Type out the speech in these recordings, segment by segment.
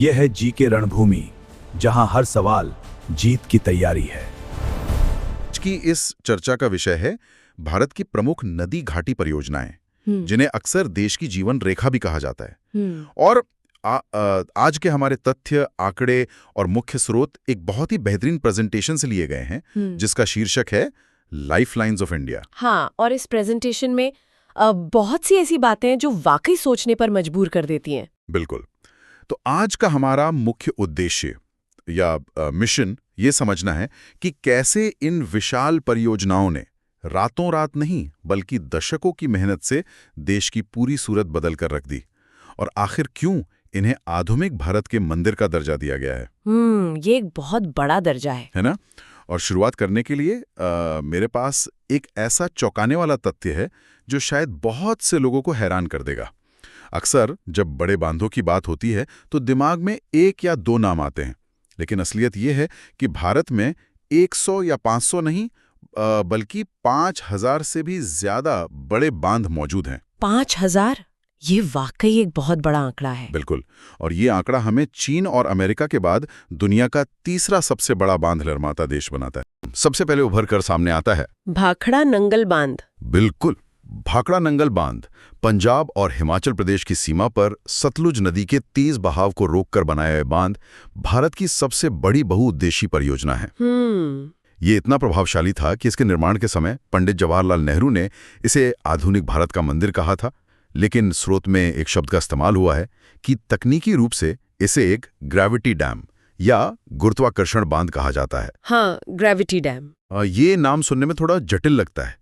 यह है जी के रणभूमि, जहां हर सवाल जीत की तैयारी है। आज की इस चर्चा का विषय है भारत की प्रमुख नदी घाटी परियोजनाएं, जिन्हें अक्सर देश की जीवन रेखा भी कहा जाता है। और आज के हमारे तथ्य, आंकड़े और मुख्य स्रोत एक बहुत ही बेहतरीन प्रेजेंटेशन से लिए गए हैं, जिसका शीर्षक है लाइफलाइंस ऑफ इंडिया। हाँ, और इस प्रेजेंटेशन में बहुत सी ऐसी बातें हैं जो वाकई सोचने पर मजबूर कर देती हैं। बिल्कुल। तो आज का हमारा मुख्य उद्देश्य या मिशन ये समझना है कि कैसे इन विशाल परियोजनाओं ने रातों रात नहीं बल्कि दशकों की मेहनत से देश की पूरी सूरत बदल कर रख दी, और आखिर क्यों इन्हें आधुनिक भारत के मंदिर का दर्जा दिया गया है। ये एक बहुत बड़ा दर्जा है ना? और शुरुआत करने के लिए मेरे पास एक ऐसा चौंकाने वाला तथ्य है जो शायद बहुत से लोगों को हैरान कर देगा। अक्सर जब बड़े बांधों की बात होती है तो दिमाग में एक या दो नाम आते हैं, लेकिन असलियत यह है कि भारत में 100 या 500 नहीं बल्कि 5000 से भी ज्यादा बड़े बांध मौजूद हैं। 5000? ये वाकई एक बहुत बड़ा आंकड़ा है। बिल्कुल। और ये आंकड़ा हमें चीन और अमेरिका के बाद दुनिया का तीसरा सबसे बड़ा बांध निर्माता देश बनाता है। सबसे पहले उभर कर सामने आता है भाखड़ा नंगल बांध। बिल्कुल, भाखड़ा नंगल बांध पंजाब और हिमाचल प्रदेश की सीमा पर सतलुज नदी के तेज बहाव को रोककर बनाया गया बांध भारत की सबसे बड़ी बहुउद्देशीय परियोजना है। ये इतना प्रभावशाली था कि इसके निर्माण के समय पंडित जवाहरलाल नेहरू ने इसे आधुनिक भारत का मंदिर कहा था, लेकिन स्रोत में एक शब्द का इस्तेमाल हुआ है कि तकनीकी रूप से इसे एक ग्रेविटी डैम या गुरुत्वाकर्षण बांध कहा जाता है। हाँ, ग्रेविटी डैम। ये नाम सुनने में थोड़ा जटिल लगता है,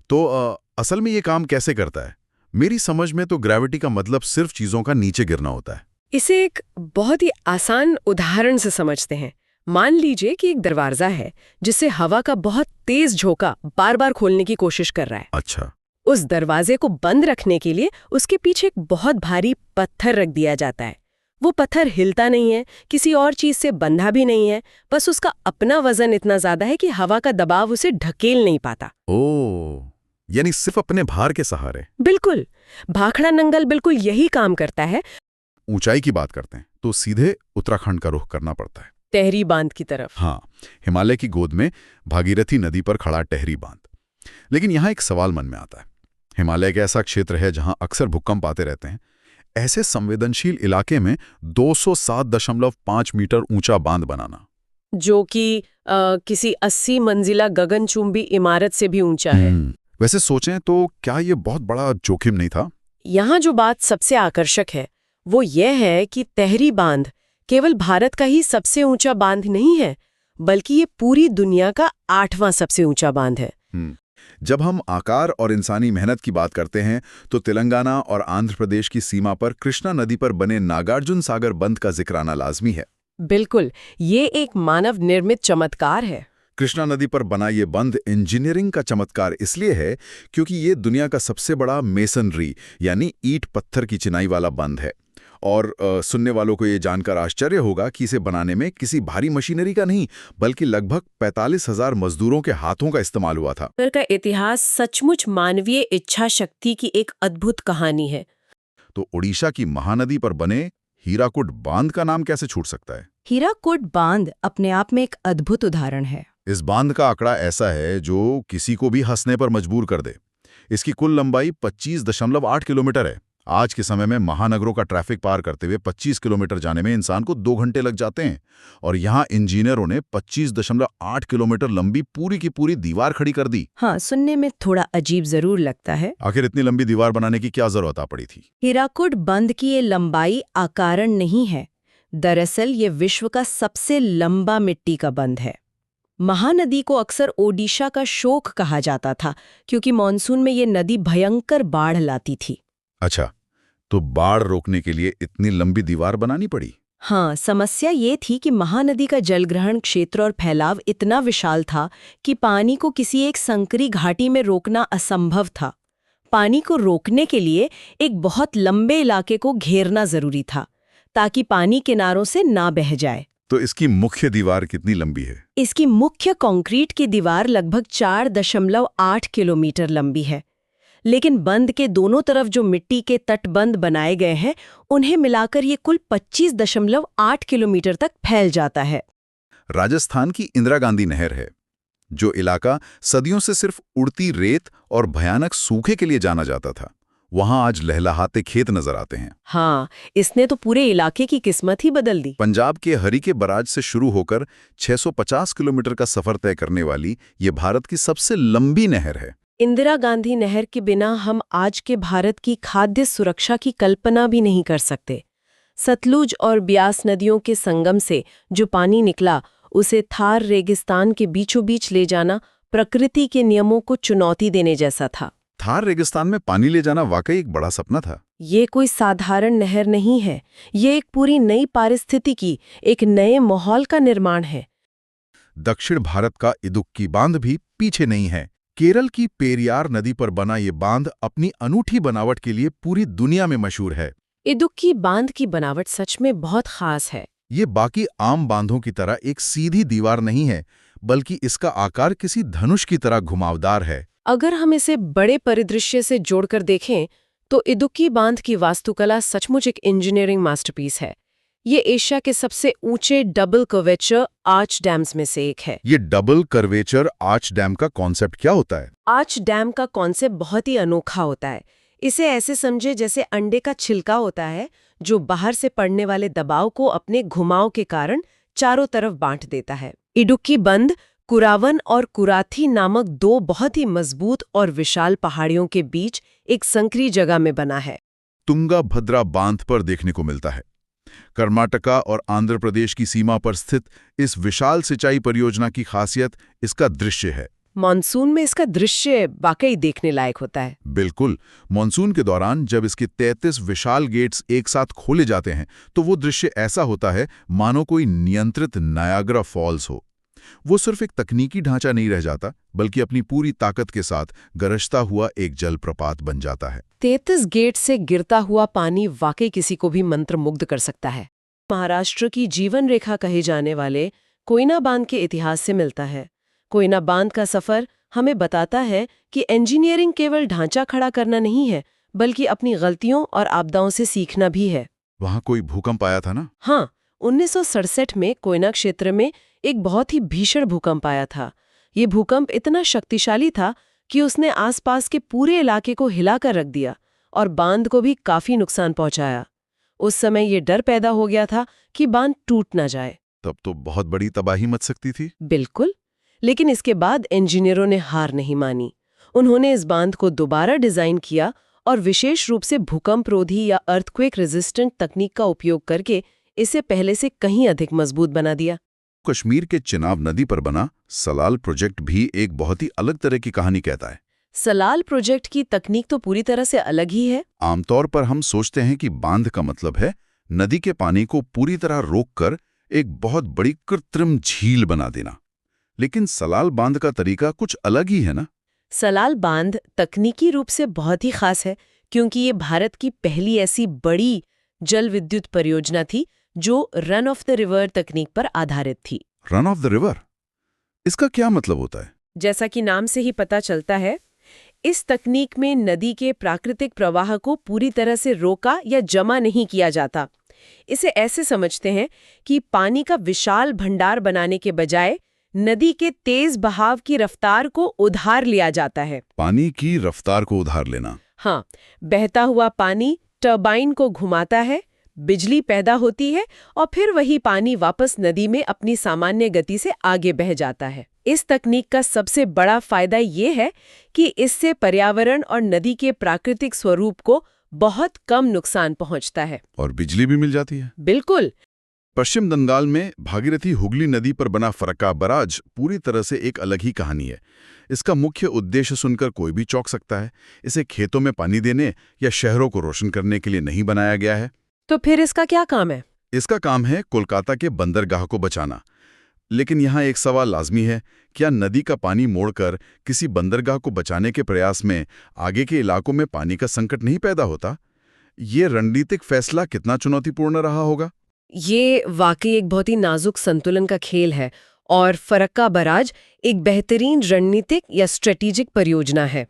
तो असल में ये काम कैसे करता है? मेरी समझ में तो ग्रेविटी का मतलब सिर्फ चीजों का नीचे गिरना होता है। इसे एक बहुत ही आसान उदाहरण से समझते हैं। मान लीजिए कि एक दरवाजा है जिसे हवा का बहुत तेज झोंका बार बार खोलने की कोशिश कर रहा है। अच्छा। उस दरवाजे को बंद रखने के लिए उसके पीछे एक बहुत भारी पत्थर रख दिया जाता है। वो पत्थर हिलता नहीं है, किसी और चीज से बंधा भी नहीं है, बस उसका अपना वजन इतना ज्यादा है कि हवा का दबाव उसे ढकेल नहीं पाता। ओह, यानी सिर्फ अपने भार के सहारे। बिल्कुल, भाखड़ा नंगल बिल्कुल यही काम करता है। ऊंचाई की बात करते हैं तो सीधे उत्तराखंड का रुख करना पड़ता है, टेहरी बांध की तरफ। हाँ, हिमालय की गोद में भागीरथी नदी पर खड़ा टेहरी बांध। लेकिन यहाँ एक सवाल मन में आता है। हिमालय एक ऐसा क्षेत्र है जहां अक्सर भूकंप आते रहते हैं। ऐसे संवेदनशील इलाके में 207.5 मीटर ऊंचा बांध बनाना, जो कि किसी 80 मंजिला गगनचुंबी इमारत से भी ऊंचा है। वैसे सोचें तो क्या ये बहुत बड़ा जोखिम नहीं था? यहाँ जो बात सबसे आकर्षक है वो ये है कि टेहरी बांध केवल भारत का ही सबसे ऊंचा बांध नहीं है, बल्कि ये पूरी दुनिया का 8वां सबसे ऊंचा बांध है। जब हम आकार और इंसानी मेहनत की बात करते हैं तो तेलंगाना और आंध्र प्रदेश की सीमा पर कृष्णा नदी पर बने नागार्जुन सागर बंध का जिक्र आना लाजमी है। बिल्कुल, ये एक मानव निर्मित चमत्कार है। कृष्णा नदी पर बना ये बंध इंजीनियरिंग का चमत्कार इसलिए है क्योंकि ये दुनिया का सबसे बड़ा मेसनरी यानी ईंट पत्थर की चिनाई वाला बंध है। और सुनने वालों को ये जानकर आश्चर्य होगा कि इसे बनाने में किसी भारी मशीनरी का नहीं बल्कि लगभग 45,000 मजदूरों के हाथों का इस्तेमाल हुआ था। का इतिहास सचमुच मानवीय इच्छा शक्ति की एक अद्भुत कहानी है। तो ओडिशा की महानदी पर बने हीराकुड बांध का नाम कैसे छूट सकता है? हीराकुड बांध अपने आप में एक अद्भुत उदाहरण है। इस बांध का आंकड़ा ऐसा है जो किसी को भी हंसने पर मजबूर कर दे। इसकी कुल लंबाई 25.8 किलोमीटर है। आज के समय में महानगरों का ट्रैफिक पार करते हुए 25 किलोमीटर जाने में इंसान को 2 घंटे लग जाते हैं, और यहाँ इंजीनियरों ने 25.8 किलोमीटर लंबी पूरी की पूरी दीवार खड़ी कर दी। हाँ, सुनने में थोड़ा अजीब जरूर लगता है। आखिर इतनी लंबी दीवार बनाने की क्या जरूरत आ पड़ी थी? हीराकुड बंध की ये लंबाई अकारण नहीं है। दरअसल ये विश्व का सबसे लंबा मिट्टी का बंध है। महानदी को अक्सर ओडिशा का शोक कहा जाता था क्योंकि मानसून में ये नदी भयंकर बाढ़ लाती थी। अच्छा, तो बाढ़ रोकने के लिए इतनी लंबी दीवार बनानी पड़ी? हाँ, समस्या ये थी कि महानदी का जलग्रहण क्षेत्र और फैलाव इतना विशाल था कि पानी को किसी एक संकरी घाटी में रोकना असंभव था। पानी को रोकने के लिए एक बहुत लंबे इलाके को घेरना जरूरी था ताकि पानी किनारों से ना बह जाए। तो इसकी मुख्य दीवार कितनी लंबी है? इसकी मुख्य कंक्रीट की दीवार लगभग 4.8 किलोमीटर लंबी है। लेकिन बंद के दोनों तरफ जो मिट्टी के तटबंध बनाए गए हैं उन्हें मिलाकर ये कुल 25.8 किलोमीटर तक फैल जाता है। राजस्थान की इंदिरा गांधी नहर है, जो इलाका सदियों से सिर्फ उड़ती रेत और भयानक सूखे के लिए जाना जाता था। वहां आज लहलहाते खेत नजर आते हैं। हाँ, इसने तो पूरे इलाके की किस्मत ही बदल दी। पंजाब के हरिके बराज से शुरू होकर 650 किलोमीटर का सफर तय करने वाली ये भारत की सबसे लंबी नहर है। इंदिरा गांधी नहर के बिना हम आज के भारत की खाद्य सुरक्षा की कल्पना भी नहीं कर सकते। सतलुज और ब्यास नदियों के संगम से जो पानी निकला, उसे थार रेगिस्तान के बीचों बीच ले जाना प्रकृति के नियमों को चुनौती देने जैसा था। थार रेगिस्तान में पानी ले जाना वाकई एक बड़ा सपना था। ये कोई साधारण नहर नहीं है, ये एक पूरी नई पारिस्थितिकी, एक नए माहौल का निर्माण है। दक्षिण भारत का इदुक्की बांध भी पीछे नहीं है। केरल की पेरियार नदी पर बना ये बांध अपनी अनूठी बनावट के लिए पूरी दुनिया में मशहूर है। इदुक्की बांध की बनावट सच में बहुत खास है। ये बाकी आम बांधों की तरह एक सीधी दीवार नहीं है, बल्कि इसका आकार किसी धनुष की तरह घुमावदार है। अगर हम इसे बड़े परिदृश्य से जोड़कर देखें तो इदुक्की बांध की वास्तुकला सचमुच एक इंजीनियरिंग मास्टरपीस है। ये एशिया के सबसे ऊंचे डबल कर्वेचर आर्च डैम्स में से एक है। ये डबल कर्वेचर आर्च डैम का कॉन्सेप्ट क्या होता है? आर्च डैम का कॉन्सेप्ट बहुत ही अनोखा होता है। इसे ऐसे समझे जैसे अंडे का छिलका होता है, जो बाहर से पड़ने वाले दबाव को अपने घुमाव के कारण चारों तरफ बांट देता है। इडुक्की बंध कुरावन और कुराथी नामक दो बहुत ही मजबूत और विशाल पहाड़ियों के बीच एक संकरी जगह में बना है। तुंगा भद्रा बांध पर देखने को मिलता है। कर्नाटका और आंध्र प्रदेश की सीमा पर स्थित इस विशाल सिंचाई परियोजना की खासियत इसका दृश्य है। मॉनसून में इसका दृश्य वाकई देखने लायक होता है। बिल्कुल, मॉनसून के दौरान जब इसके 33 विशाल गेट्स एक साथ खोले जाते हैं तो वो दृश्य ऐसा होता है मानो कोई नियंत्रित नायाग्रा फॉल्स हो। वो सिर्फ एक तकनीकी ढांचा नहीं रह जाता, बल्कि अपनी पूरी ताकत के साथ गरजता हुआ एक जलप्रपात बन जाता है। 33 गेट से गिरता हुआ पानी वाकई किसी को भी मंत्रमुग्ध कर सकता है। महाराष्ट्र की जीवन रेखा कहे जाने वाले कोयना बांध के इतिहास से मिलता है। कोयना बांध का सफर हमें बताता है कि इंजीनियरिंग केवल ढांचा खड़ा करना नहीं है, बल्कि अपनी गलतियों और आपदाओं से सीखना भी है। वहां कोई भूकंप आया था ना? हाँ, 1967 में कोयना क्षेत्र में एक बहुत ही भीषण भूकंप आया था। ये भूकंप इतना शक्तिशाली था कि उसने आसपास के पूरे इलाके को हिलाकर रख दिया और बांध को भी काफी नुकसान पहुंचाया। उस समय ये डर पैदा हो गया था कि बांध टूट ना जाए। तब तो बहुत बड़ी तबाही मच सकती थी। बिल्कुल, लेकिन इसके बाद इंजीनियरों ने हार नहीं मानी। उन्होंने इस बांध को दोबारा डिजाइन किया और विशेष रूप से भूकंपरोधी या अर्थक्वेक रेजिस्टेंट तकनीक का उपयोग करके इसे पहले से कहीं अधिक मजबूत बना दिया। कश्मीर के चिनाब नदी पर बना सलाल प्रोजेक्ट भी एक बहुत ही अलग तरह की कहानी कहता है। सलाल प्रोजेक्ट की तकनीक तो पूरी तरह से अलग ही है। आमतौर पर हम सोचते हैं कि बांध का मतलब है नदी के पानी को पूरी तरह रोककर एक बहुत बड़ी कृत्रिम झील बना देना, लेकिन सलाल बांध का तरीका कुछ अलग ही है ना? सलाल बांध तकनीकी रूप से बहुत ही खास है, क्योंकि ये भारत की पहली ऐसी बड़ी जल विद्युत परियोजना थी जो रन ऑफ द रिवर तकनीक पर आधारित थी। रन ऑफ द रिवर, इसका क्या मतलब होता है? जैसा कि नाम से ही पता चलता है, इस तकनीक में नदी के प्राकृतिक प्रवाह को पूरी तरह से रोका या जमा नहीं किया जाता। इसे ऐसे समझते हैं कि पानी का विशाल भंडार बनाने के बजाय नदी के तेज बहाव की रफ्तार को उधार लिया जाता है। पानी की रफ्तार को उधार लेना? हाँ, बहता हुआ पानी टरबाइन को घुमाता है, बिजली पैदा होती है और फिर वही पानी वापस नदी में अपनी सामान्य गति से आगे बह जाता है। इस तकनीक का सबसे बड़ा फायदा ये है कि इससे पर्यावरण और नदी के प्राकृतिक स्वरूप को बहुत कम नुकसान पहुंचता है। और बिजली भी मिल जाती है। बिल्कुल। पश्चिम बंगाल में भागीरथी हुगली नदी पर बना फरक्का बराज पूरी तरह से एक अलग ही कहानी है। इसका मुख्य उद्देश्य सुनकर कोई भी चौंक सकता है। इसे खेतों में पानी देने या शहरों को रोशन करने के लिए नहीं बनाया गया है। तो फिर इसका क्या काम है? इसका काम है कोलकाता के बंदरगाह को बचाना। लेकिन यहाँ एक सवाल लाजमी है, क्या नदी का पानी मोड़कर किसी बंदरगाह को बचाने के प्रयास में आगे के इलाकों में पानी का संकट नहीं पैदा होता? ये रणनीतिक फैसला कितना चुनौतीपूर्ण रहा होगा? ये वाकई एक बहुत ही नाजुक संतुलन का खेल है और फरक्का बराज एक बेहतरीन रणनीतिक या स्ट्रेटेजिक परियोजना है।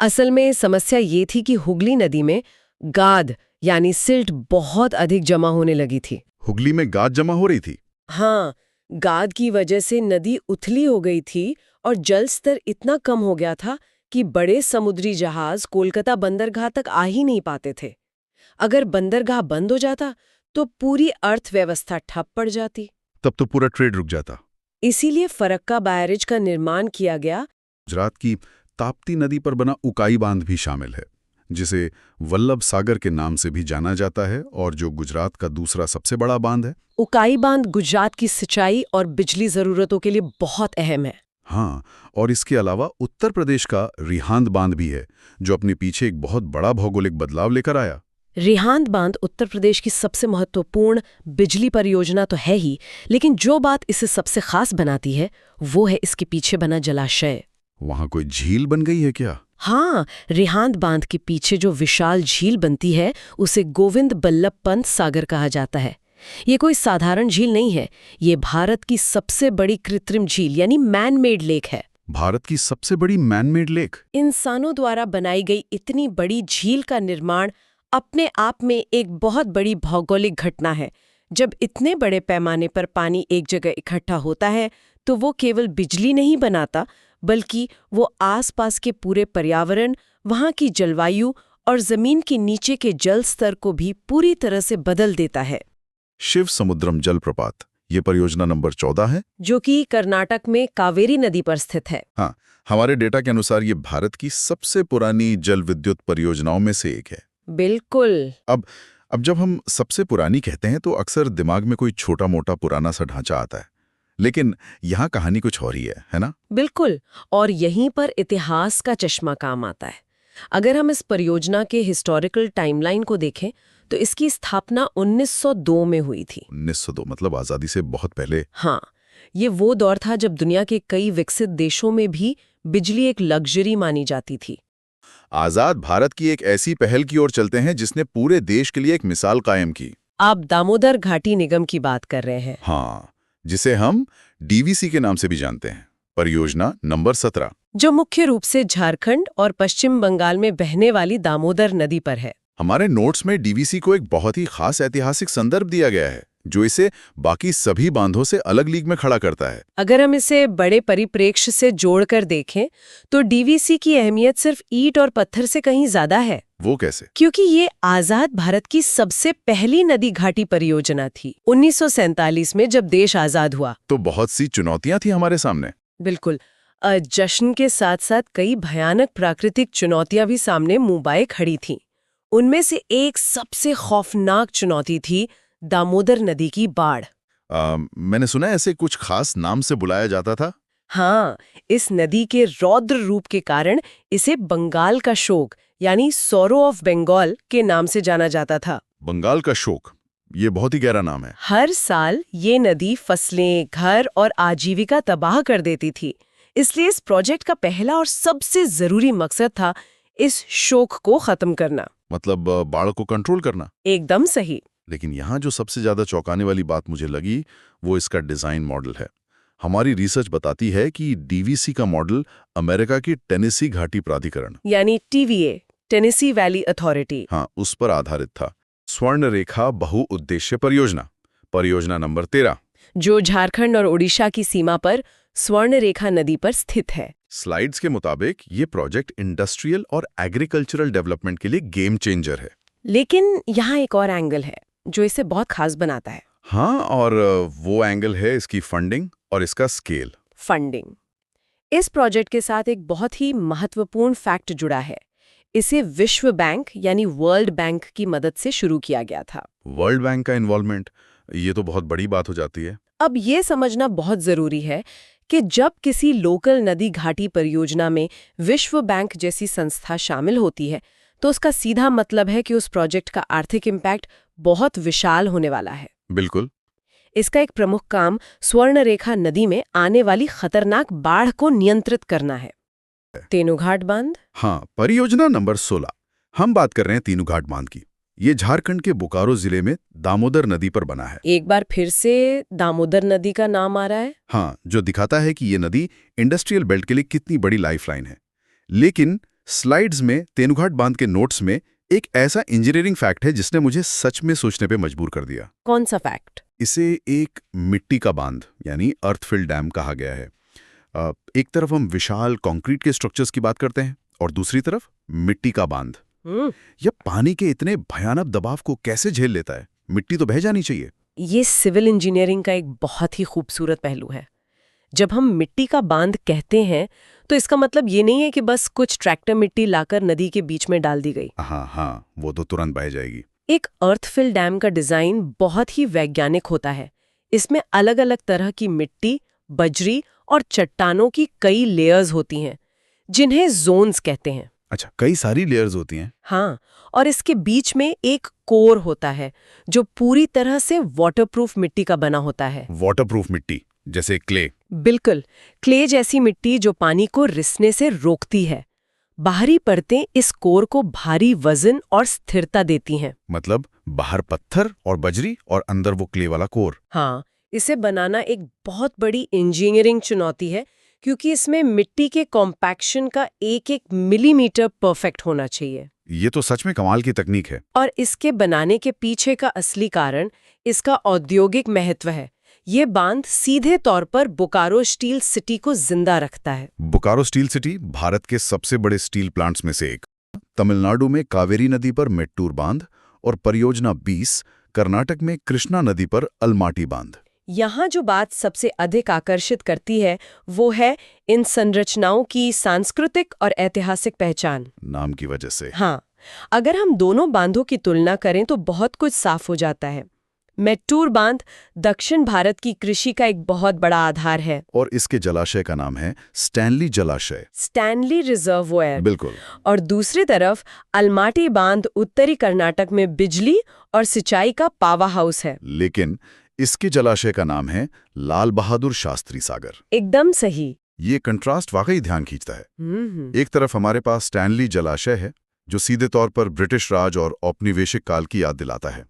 असल में समस्या ये थी कि हुगली नदी में गाद यानी सिल्ट बहुत अधिक जमा होने लगी थी। हुगली में गाद जमा हो रही थी? हाँ, गाद की वजह से नदी उथली हो गई थी और जल स्तर इतना कम हो गया था कि बड़े समुद्री जहाज कोलकाता बंदरगाह तक आ ही नहीं पाते थे। अगर बंदरगाह बंद हो जाता तो पूरी अर्थव्यवस्था ठप पड़ जाती। तब तो पूरा ट्रेड रुक जाता। इसीलिए फरक्का बैरेज का निर्माण किया गया। गुजरात की ताप्ती नदी पर बना उकाई बांध भी शामिल है, जिसे वल्लभ सागर के नाम से भी जाना जाता है और जो गुजरात का दूसरा सबसे बड़ा बांध है। उकाई बांध गुजरात की सिंचाई और बिजली जरूरतों के लिए बहुत अहम है। हाँ, और इसके अलावा उत्तर प्रदेश का रिहांद बांध भी है, जो अपने पीछे एक बहुत बड़ा भौगोलिक बदलाव लेकर आया। रिहांद बांध उत्तर प्रदेश की सबसे महत्वपूर्ण बिजली परियोजना तो है ही, लेकिन जो बात इसे सबसे खास बनाती है वो है इसके पीछे बना जलाशय। वहां कोई झील बन गई है क्या? हाँ, रिहांद बांध के पीछे जो विशाल झील बनती है उसे गोविंद बल्लभ पंत सागर कहा जाता है। ये कोई साधारण झील नहीं है, ये भारत की सबसे बड़ी कृत्रिम झील यानी मैन मेड लेक है। भारत की सबसे बड़ी मैन मेड लेक? इंसानों द्वारा बनाई गई इतनी बड़ी झील का निर्माण अपने आप में एक बहुत बड़ी भौगोलिक घटना है। जब इतने बड़े पैमाने पर पानी एक जगह इकट्ठा होता है तो वो केवल बिजली नहीं बनाता, बल्कि वो आसपास के पूरे पर्यावरण, वहाँ की जलवायु और जमीन के नीचे के जल स्तर को भी पूरी तरह से बदल देता है। शिव समुद्रम जलप्रपात, ये परियोजना नंबर 14 है, जो कि कर्नाटक में कावेरी नदी पर स्थित है। हाँ, हमारे डेटा के अनुसार ये भारत की सबसे पुरानी जल विद्युत परियोजनाओं में से एक है। बिल्कुल। अब जब हम सबसे पुरानी कहते हैं तो अक्सर दिमाग में कोई छोटा मोटा पुराना सा ढांचा आता है, लेकिन यहाँ कहानी कुछ और ही है ना? बिल्कुल, और यहीं पर इतिहास का चश्मा काम आता है। अगर हम इस परियोजना के हिस्टोरिकल टाइमलाइन को देखें तो इसकी स्थापना 1902 में हुई थी। 1902 मतलब आज़ादी से बहुत पहले। हाँ, ये वो दौर था जब दुनिया के कई विकसित देशों में भी बिजली एक लग्जरी मानी जाती थी। आजाद भारत की एक ऐसी पहल की ओर चलते हैं जिसने पूरे देश के लिए एक मिसाल कायम की। आप दामोदर घाटी निगम की बात कर रहे हैं। हाँ, जिसे हम डीवीसी के नाम से भी जानते हैं। परियोजना नंबर 17, जो मुख्य रूप से झारखंड और पश्चिम बंगाल में बहने वाली दामोदर नदी पर है। हमारे नोट्स में डीवीसी को एक बहुत ही खास ऐतिहासिक संदर्भ दिया गया है, जो इसे बाकी सभी बांधों से अलग लीग में खड़ा करता है। अगर हम इसे बड़े परिप्रेक्ष्य से जोड़कर देखें तो डीवीसी की अहमियत सिर्फ ईंट और पत्थर से कहीं ज्यादा है। वो कैसे? क्योंकि ये आजाद भारत की सबसे पहली नदी घाटी परियोजना थी। 1947 में जब देश आजाद हुआ तो बहुत सी चुनौतियां थी हमारे सामने। बिल्कुल, जश्न के साथ साथ कई भयानक प्राकृतिक चुनौतियां भी सामने मुंह बाए खड़ी थीं। उनमें से एक सबसे खौफनाक चुनौती थी दामोदर नदी की बाढ़। मैंने सुना है ऐसे कुछ खास नाम से बुलाया जाता था। हाँ, इस नदी के रौद्र रूप के कारण इसे बंगाल का शोक यानी सोरो ऑफ बंगाल के नाम से जाना जाता था। बंगाल का शोक, ये बहुत ही गहरा नाम है। हर साल ये नदी फसलें, घर और आजीविका तबाह कर देती थी। इसलिए इस प्रोजेक्ट का पहला और सबसे जरूरी मकसद था इस शोक को खत्म करना, मतलब बाढ़ को कंट्रोल करना। एकदम सही। लेकिन यहाँ जो सबसे ज्यादा चौंकाने वाली बात मुझे लगी वो इसका डिजाइन मॉडल है। हमारी रिसर्च बताती है कि डीवीसी का मॉडल अमेरिका की टेनेसी घाटी प्राधिकरण यानी टीवीए, टेनेसी वैली अथॉरिटी, हाँ, उस पर आधारित था। स्वर्ण रेखा बहुउद्देश्य परियोजना, परियोजना नंबर 13, जो झारखंड और ओडिशा की सीमा पर स्वर्ण रेखा नदी पर स्थित है। स्लाइड्स के मुताबिक ये प्रोजेक्ट इंडस्ट्रियल और एग्रीकल्चरल डेवलपमेंट के लिए गेम चेंजर है। लेकिन यहाँ एक और एंगल है जो इसे बहुत खास बनाता है। हाँ, और वो एंगल है इसकी फंडिंग और इसका स्केल। फंडिंग। इस प्रोजेक्ट के साथ एक बहुत ही महत्वपूर्ण फैक्ट जुड़ा है। इसे विश्व बैंक यानी वर्ल्ड बैंक की मदद से शुरू किया गया था। वर्ल्ड बैंक का इन्वॉल्वमेंट, ये तो बहुत बड़ी बात हो जाती है। अब ये समझना बहुत जरूरी है कि जब किसी लोकल नदी घाटी परियोजना में विश्व बैंक जैसी संस्था शामिल होती है तो उसका सीधा मतलब है कि उस प्रोजेक्ट का आर्थिक इम्पैक्ट बहुत विशाल होने वाला है। बिल्कुल। इसका एक प्रमुख काम स्वर्ण रेखा नदी में आने वाली खतरनाक बाढ़ को नियंत्रित करना है। तेनुघाट बांध। हाँ, परियोजना नंबर 16, हम बात कर रहे हैं तेनुघाट बांध की। ये झारखंड के बोकारो जिले में दामोदर नदी पर बना है। एक बार फिर से दामोदर नदी का नाम आ रहा है। हाँ, जो दिखाता है कि ये नदी इंडस्ट्रियल बेल्ट के लिए कितनी बड़ी लाइफलाइन है। लेकिन स्लाइड्स में तेनुघाट बांध के नोट्स में एक ऐसा इंजीनियरिंग फैक्ट है जिसने मुझे सच में सोचने पे मजबूर कर दिया। कौन सा फैक्ट? इसे एक मिट्टी का बांध यानी अर्थफिल डैम कहा गया है। एक तरफ हम विशाल कंक्रीट के स्ट्रक्चर्स की बात करते हैं और दूसरी तरफ मिट्टी का बांध। यह पानी के इतने भयानक दबाव को कैसे झेल लेता है? मिट्टी तो बह जानी चाहिए। ये सिविल इंजीनियरिंग का एक बहुत ही खूबसूरत पहलू है। जब हम मिट्टी का बांध कहते हैं तो इसका मतलब ये नहीं है कि बस कुछ ट्रैक्टर मिट्टी लाकर नदी के बीच में डाल दी गई। हाँ, वो तो तुरंत बह जाएगी। एक अर्थफिल डैम का डिजाइन बहुत ही वैज्ञानिक होता है। इसमें अलग अलग तरह की मिट्टी, बजरी और चट्टानों की कई लेयर्स होती हैं, जिन्हें जोन्स कहते हैं। अच्छा, कई सारी लेयर्स होती हैं। हाँ, और इसके बीच में एक कोर होता है जो पूरी तरह से वाटरप्रूफ मिट्टी का बना होता है। वाटरप्रूफ मिट्टी जैसे क्ले? बिल्कुल, क्ले जैसी मिट्टी जो पानी को रिसने से रोकती है। बाहरी परतें इस कोर को भारी वजन और स्थिरता देती हैं। मतलब बाहर पत्थर और बजरी और अंदर वो क्ले वाला कोर। हाँ, इसे बनाना एक बहुत बड़ी इंजीनियरिंग चुनौती है क्योंकि इसमें मिट्टी के कॉम्पैक्शन का एक एक मिलीमीटर परफेक्ट होना चाहिए। ये तो सच में कमाल की तकनीक है। और इसके बनाने के पीछे का असली कारण इसका औद्योगिक महत्व है। ये बांध सीधे तौर पर बोकारो स्टील सिटी को जिंदा रखता है। बोकारो स्टील सिटी भारत के सबसे बड़े स्टील प्लांट्स में से एक। तमिलनाडु में कावेरी नदी पर मेट्टूर बांध और परियोजना 20 कर्नाटक में कृष्णा नदी पर अलमाटी बांध। यहाँ जो बात सबसे अधिक आकर्षित करती है वो है इन संरचनाओं की सांस्कृतिक और ऐतिहासिक पहचान। नाम की वजह से। हाँ, अगर हम दोनों बांधों की तुलना करें तो बहुत कुछ साफ हो जाता है। मेट्टूर बांध दक्षिण भारत की कृषि का एक बहुत बड़ा आधार है और इसके जलाशय का नाम है स्टैनली जलाशय, स्टैनली रिजर्वोयर। बिल्कुल। और दूसरी तरफ अलमाटी बांध उत्तरी कर्नाटक में बिजली और सिंचाई का पावर हाउस है। लेकिन इसके जलाशय का नाम है लाल बहादुर शास्त्री सागर। एकदम सही। ये कंट्रास्ट वाकई ध्यान खींचता है। एक तरफ हमारे पास स्टैनली जलाशय है जो सीधे तौर पर ब्रिटिश राज और औपनिवेशिक काल की याद दिलाता है,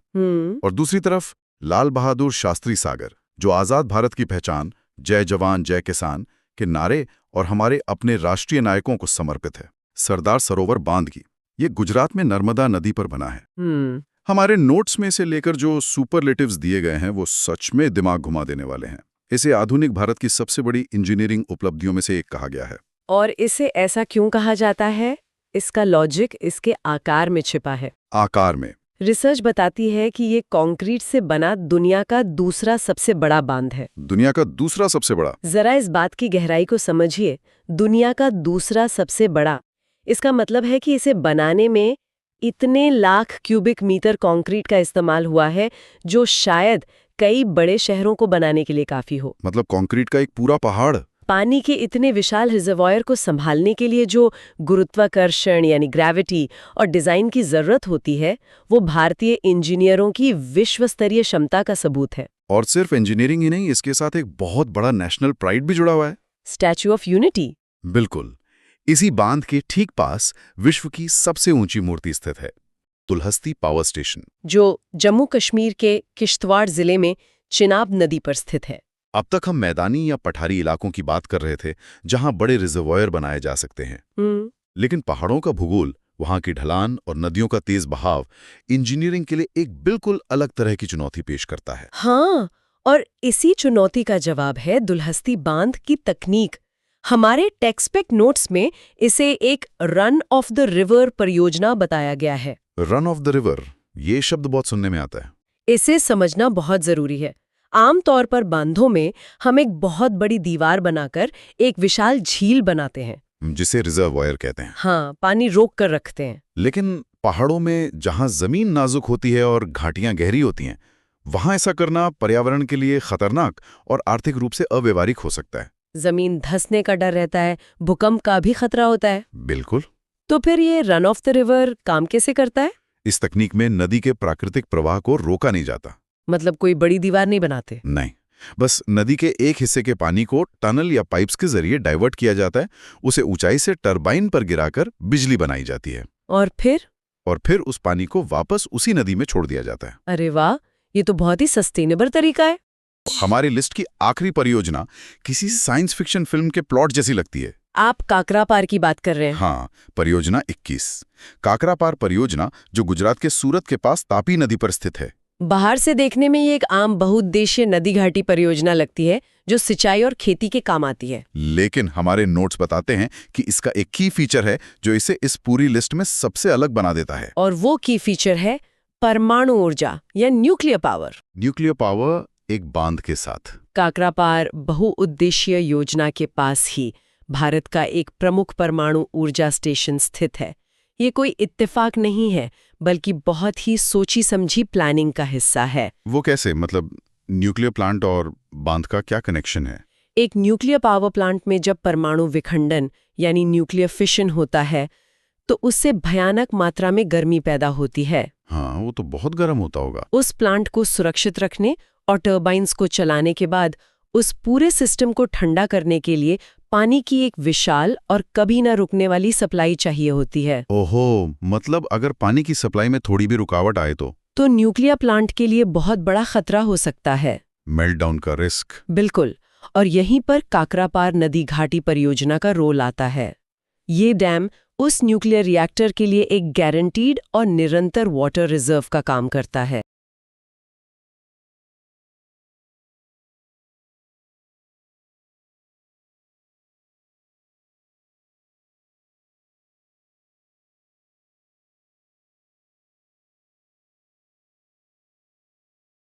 और दूसरी तरफ लाल बहादुर शास्त्री सागर जो आजाद भारत की पहचान, जय जवान जय किसान के नारे और हमारे अपने राष्ट्रीय नायकों को समर्पित है। सरदार सरोवर बांध की ये गुजरात में नर्मदा नदी पर बना है। हमारे नोट्स में से लेकर जो सुपरलेटिव्स दिए गए हैं वो सच में दिमाग घुमा देने वाले हैं। इसे आधुनिक भारत की सबसे बड़ी इंजीनियरिंग उपलब्धियों में से एक कहा गया है। और इसे ऐसा क्यों कहा जाता है? इसका लॉजिक इसके आकार में छिपा है। आकार में? रिसर्च बताती है कि ये कंक्रीट से बना दुनिया का दूसरा सबसे बड़ा बांध है। दुनिया का दूसरा सबसे बड़ा? जरा इस बात की गहराई को समझिए। दुनिया का दूसरा सबसे बड़ा, इसका मतलब है कि इसे बनाने में इतने लाख क्यूबिक मीटर कंक्रीट का इस्तेमाल हुआ है जो शायद कई बड़े शहरों को बनाने के लिए काफी हो। मतलब कंक्रीट का एक पूरा पहाड़? पानी के इतने विशाल रिजर्वॉयर को संभालने के लिए जो गुरुत्वाकर्षण यानी ग्रेविटी और डिजाइन की जरूरत होती है वो भारतीय इंजीनियरों की विश्व स्तरीय क्षमता का सबूत है। और सिर्फ इंजीनियरिंग ही नहीं, इसके साथ एक बहुत बड़ा नेशनल प्राइड भी जुड़ा हुआ है। Statue of unity. बिल्कुल। इसी बांध के ठीक पास विश्व की सबसे ऊंची मूर्ति स्थित है, दुलहस्ती पावर स्टेशन, जो जम्मू कश्मीर के किश्तवाड़ जिले में चिनाब नदी पर स्थित है। अब तक हम मैदानी या पठारी इलाकों की बात कर रहे थे जहां बड़े रिजर्वॉयर बनाए जा सकते हैं, लेकिन पहाड़ों का भूगोल, वहां की ढलान और नदियों का तेज बहाव इंजीनियरिंग के लिए एक बिल्कुल अलग तरह की चुनौती पेश करता है। हाँ, और इसी चुनौती का जवाब है दुलहस्ती बांध की तकनीक। हमारे टेक्सपेक नोट्स में इसे एक रन ऑफ द रिवर परियोजना बताया गया है। रन ऑफ द रिवर, ये शब्द बहुत सुनने में आता है। इसे समझना बहुत जरूरी है। आमतौर पर बांधों में हम एक बहुत बड़ी दीवार बनाकर एक विशाल झील बनाते हैं जिसे रिजर्वॉयर कहते हैं। हाँ, पानी रोक कर रखते हैं। लेकिन पहाड़ों में जहां जमीन नाजुक होती है और घाटियां गहरी होती हैं, वहां ऐसा करना पर्यावरण के लिए खतरनाक और आर्थिक रूप से अव्यवहारिक हो सकता है। जमीन धंसने का डर रहता है, भूकंप का भी खतरा होता है। बिल्कुल। तो फिर ये रन ऑफ द रिवर काम कैसे करता है? इस तकनीक में नदी के प्राकृतिक प्रवाह को रोका नहीं जाता। मतलब कोई बड़ी दीवार नहीं बनाते? नहीं, बस नदी के एक हिस्से के पानी को टनल या पाइप्स के जरिए डाइवर्ट किया जाता है। उसे ऊंचाई से टरबाइन पर गिराकर बिजली बनाई जाती है। और फिर और फिर उस पानी को वापस उसी नदी में छोड़ दिया जाता है। अरे वाह, ये तो बहुत ही सस्टेनेबल तरीका है। हमारी लिस्ट की आखिरी परियोजना किसी साइंस फिक्शन फिल्म के प्लॉट जैसी लगती है। आप काकरापार की बात कर रहे हैं? हाँ, परियोजना 21 काकरापार परियोजना, जो गुजरात के सूरत के पास तापी नदी पर स्थित है। बाहर से देखने में ये एक आम बहुउद्देशीय नदी घाटी परियोजना लगती है जो सिंचाई और खेती के काम आती है। लेकिन हमारे नोट्स बताते हैं कि इसका एक की फीचर है जो इसे इस पूरी लिस्ट में सबसे अलग बना देता है। और वो की फीचर है परमाणु ऊर्जा या न्यूक्लियर पावर। न्यूक्लियर पावर एक बांध के साथ। काकरापार बहुउद्देशीय योजना के पास ही भारत का एक प्रमुख परमाणु ऊर्जा स्टेशन स्थित है। ये कोई इत्तेफाक नहीं है, बल्कि बहुत ही सोची समझी प्लानिंग का हिस्सा है। वो कैसे? मतलब न्यूक्लियर प्लांट और बांध का क्या कनेक्शन है? एक न्यूक्लियर पावर प्लांट में जब परमाणु विखंडन यानी न्यूक्लियर फिशन होता है तो उससे भयानक मात्रा में गर्मी पैदा होती है। हाँ, वो तो बहुत गर्म होता होगा। उस प्लांट को सुरक्षित रखने और टर्बाइन्स को चलाने के बाद उस पूरे सिस्टम को ठंडा करने के लिए पानी की एक विशाल और कभी न रुकने वाली सप्लाई चाहिए होती है। ओहो, मतलब अगर पानी की सप्लाई में थोड़ी भी रुकावट आए तो न्यूक्लियर प्लांट के लिए बहुत बड़ा खतरा हो सकता है। मेल्टडाउन का रिस्क। बिल्कुल, और यहीं पर काकरापार नदी घाटी परियोजना का रोल आता है। ये डैम उस न्यूक्लियर रिएक्टर के लिए एक गारंटीड और निरंतर वाटर रिजर्व का काम करता है।